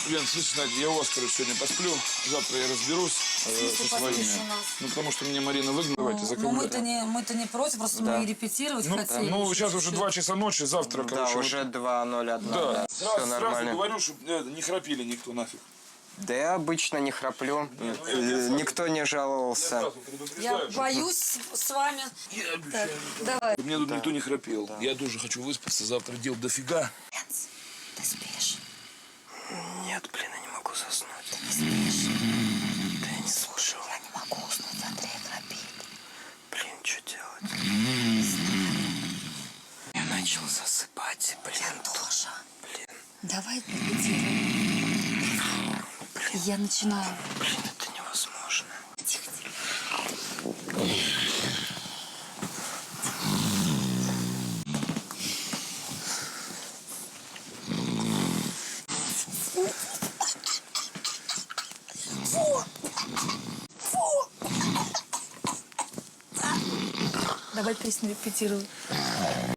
Лен, слышишь, Надя, я у вас, короче, сегодня посплю. Завтра я разберусь со своими. Ну, потому что меня Марина выгнала. Давайте, за Ну, мы-то не против, просто мы репетировать хотели. Ну, сейчас уже 2 часа ночи, завтра, короче. Да, уже 2:01. Да, Все сразу нормально. говорю, чтобы не храпели никто нафиг. Да я обычно не храплю. Никто не жаловался. Я боюсь с вами. Так, давай. Мне тут никто не храпел. Да. Я тоже хочу выспаться, завтра дел дофига. Ленс, ты спишь? Нет, блин, я не могу заснуть. Ты не спишь? Да я не слушал. Я не могу уснуть, Андрей храпит. Блин, что делать? Я начал засыпать, блин. Тоже. Блин, Давай репетируем. Я начинаю. блин, это невозможно. Тихо, тихо. Давай песню репетируем.